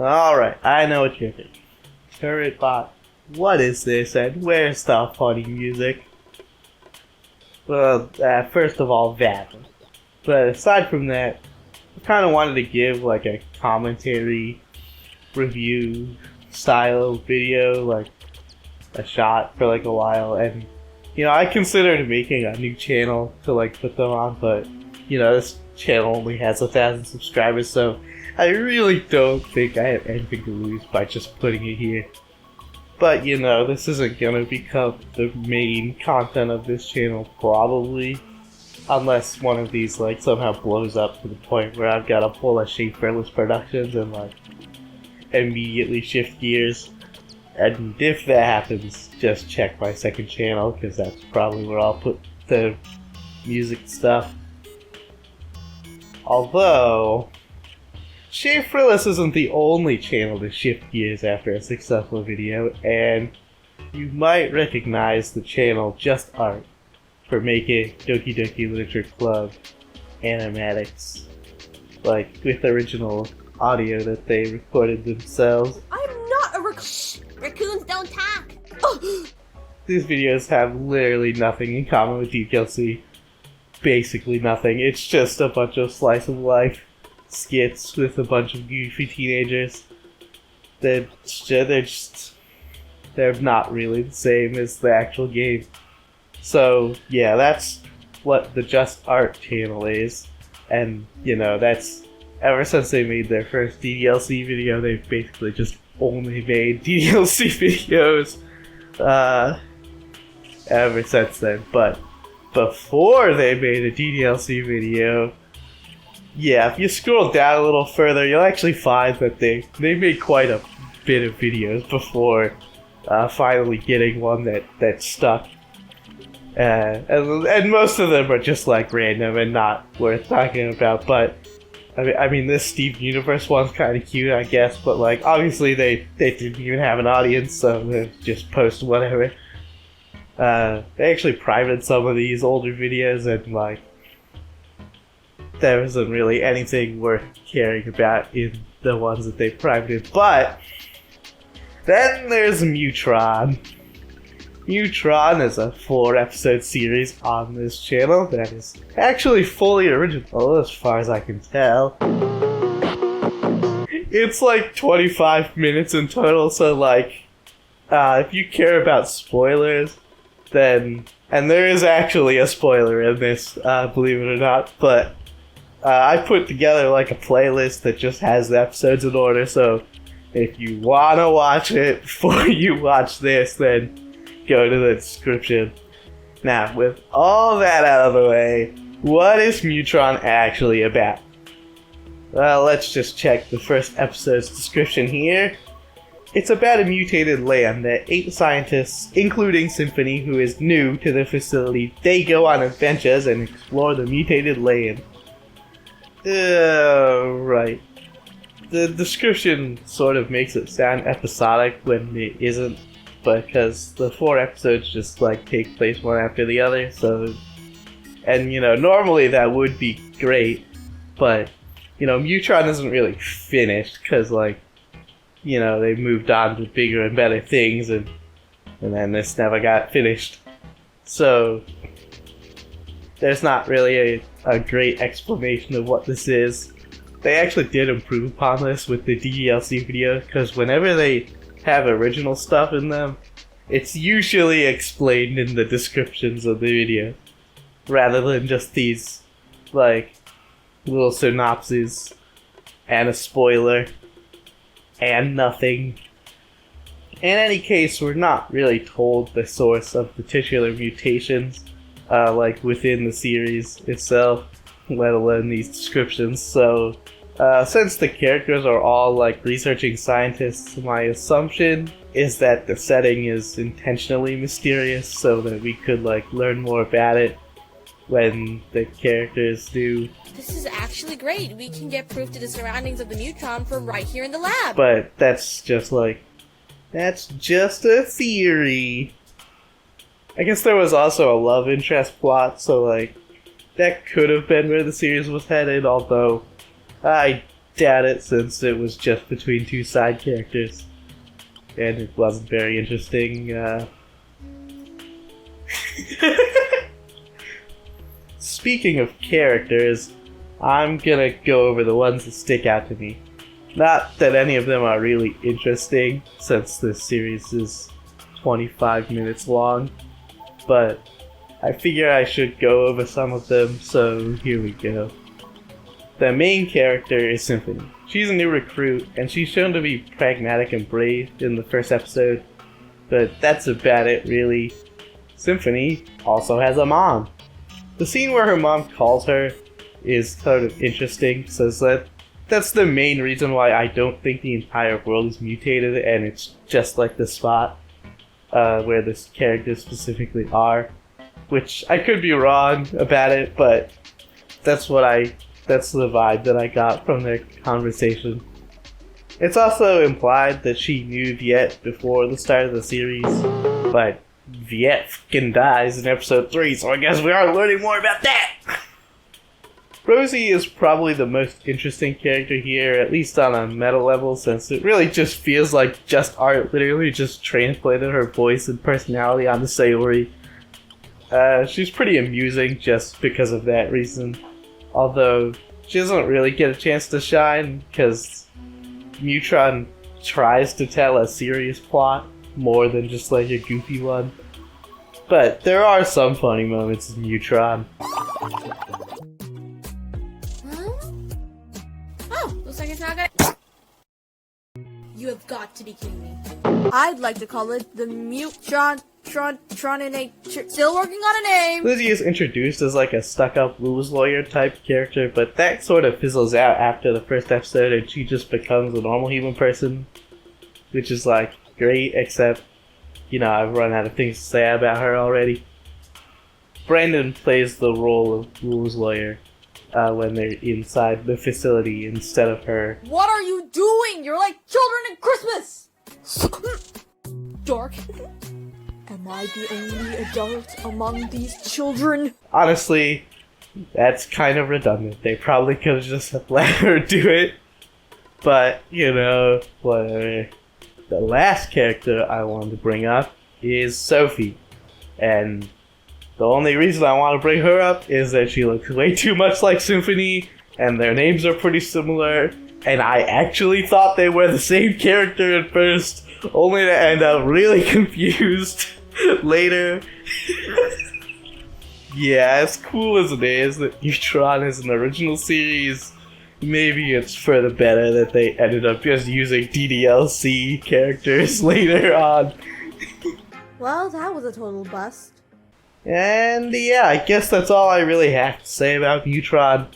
Alright, I know what you're thinking. Turret bot, what is this and where's the funny music? Well, first of all, that. But aside from that, I kind of wanted to give like a commentary review style video, like a shot for like a while, and I considered making a new channel to like put them on, but this channel only has 1,000 subscribers, so I really don't think I have anything to lose by just putting it here. But this isn't gonna become the main content of this channel, probably, unless one of these like somehow blows up to the point where I've got to pull a Shaperless Productions and like immediately shift gears. And if that happens, just check my second channel, because that's probably where I'll put the music stuff. Although, Shaperless isn't the only channel to shift gears after a successful video, and you might recognize the channel Just Art for making Doki Doki Literature Club animatics, like with original audio that they recorded themselves. I'm not a raccoons don't talk! Oh. These videos have literally nothing in common with DDLC. Basically nothing. It's just a bunch of slice of life skits with a bunch of goofy teenagers. They're not really the same as the actual game. So yeah, that's what the Just Art channel is. And that's ever since they made their first DDLC video, they've basically just only made DDLC videos ever since then. But before they made a DDLC video, yeah, if you scroll down a little further, you'll actually find that they made quite a bit of videos before finally getting one that stuck. And most of them are just like random and not worth talking about, but I mean this Steve Universe one's kind of cute, I guess, but like obviously they didn't even have an audience, so they just post whatever. They actually privated some of these older videos, and like there wasn't really anything worth caring about in the ones that they privated. But then there's Mutron. Mutron is a 4-episode series on this channel that is actually fully original as far as I can tell. It's like 25 minutes in total, so like if you care about spoilers, then, and there is actually a spoiler in this, believe it or not, but I put together like a playlist that just has the episodes in order, so if you wanna watch it before you watch this, then go to the description. Now, with all that out of the way, what is Mutron actually about? Well, let's just check the first episode's description here. It's about a mutated land that 8 scientists, including Symphony, who is new to the facility, they go on adventures and explore the mutated land. Right. The description sort of makes it sound episodic when it isn't, because the 4 episodes just like take place one after the other, so, and normally that would be great, but Mutron isn't really finished, because like they moved on to bigger and better things, and then this never got finished, so there's not really a great explanation of what this is. They actually did improve upon this with the DDLC video, because whenever they have original stuff in them, it's usually explained in the descriptions of the video, rather than just these like little synopses and a spoiler and nothing. In any case, we're not really told the source of the titular mutations like within the series itself, let alone these descriptions, so since the characters are all like researching scientists, my assumption is that the setting is intentionally mysterious so that we could like learn more about it when the characters do. This is actually great. We can get proof to the surroundings of the Mutron from right here in the lab. But that's just a theory. I guess there was also a love interest plot, so like that could have been where the series was headed, although I doubt it, since it was just between two side characters. And it wasn't very interesting. Speaking of characters, I'm gonna go over the ones that stick out to me. Not that any of them are really interesting, since this series is 25 minutes long, but I figure I should go over some of them, so here we go. The main character is Symphony. She's a new recruit, and she's shown to be pragmatic and brave in the first episode, but that's about it, really. Symphony also has a mom. The scene where her mom calls her is kind of interesting, since that's the main reason why I don't think the entire world is mutated, and it's just like the spot where the characters specifically are. Which, I could be wrong about it, but that's the vibe that I got from their conversation. It's also implied that she knew Viet before the start of the series, but Viet f***ing dies in episode 3, so I guess we are learning more about that! Rosie is probably the most interesting character here, at least on a meta level, since it really just feels like Just Art literally just translated her voice and personality onto Sayori. She's pretty amusing just because of that reason. Although, she doesn't really get a chance to shine, because Mutron tries to tell a serious plot more than just like a goofy one. But there are some funny moments in Mutron. Oh, looks like it's not gonna. You have got to be kidding me. I'd like to call it the Mutron. Still working on a name. Lizzie is introduced as like a stuck-up rules lawyer type character, but that sort of fizzles out after the first episode and she just becomes a normal human person, which is like great, except, you know, I've run out of things to say about her already. Brandon plays the role of rules lawyer when they're inside the facility instead of her. What are you doing? You're like children at Christmas! Dork. Am I the only adult among these children? Honestly, that's kind of redundant. They probably could have just let her do it. But, you know, whatever. The last character I wanted to bring up is Sophie. And the only reason I want to bring her up is that she looks way too much like Symphony, and their names are pretty similar. And I actually thought they were the same character at first, only to end up really confused later. Yeah, as cool as it is that Mutron is an original series, maybe it's for the better that they ended up just using DDLC characters later on. Well, that was a total bust. And yeah, I guess that's all I really have to say about Mutron.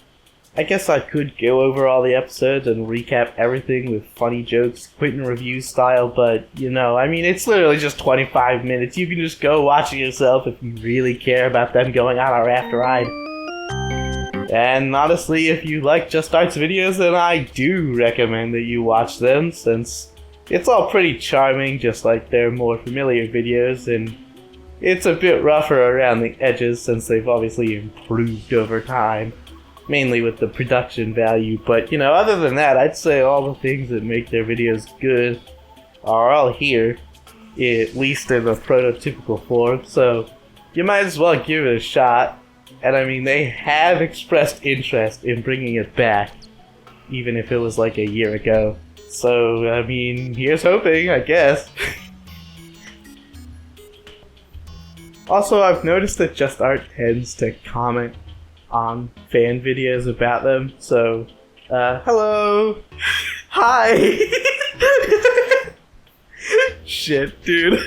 I guess I could go over all the episodes and recap everything with funny jokes, quick and review style, but, you know, I mean, it's literally just 25 minutes. You can just go watch it yourself if you really care about them going on a raft ride. And honestly, if you like Just Art's videos, then I do recommend that you watch them, since it's all pretty charming, just like their more familiar videos, and it's a bit rougher around the edges since they've obviously improved over time. Mainly with the production value, but, you know, other than that, I'd say all the things that make their videos good are all here, at least in a prototypical form, so you might as well give it a shot. And I mean, they have expressed interest in bringing it back, even if it was like a year ago. So, I mean, here's hoping, I guess. Also, I've noticed that Just Art tends to comment on fan videos about them, so, hello! Hi! Shit, dude.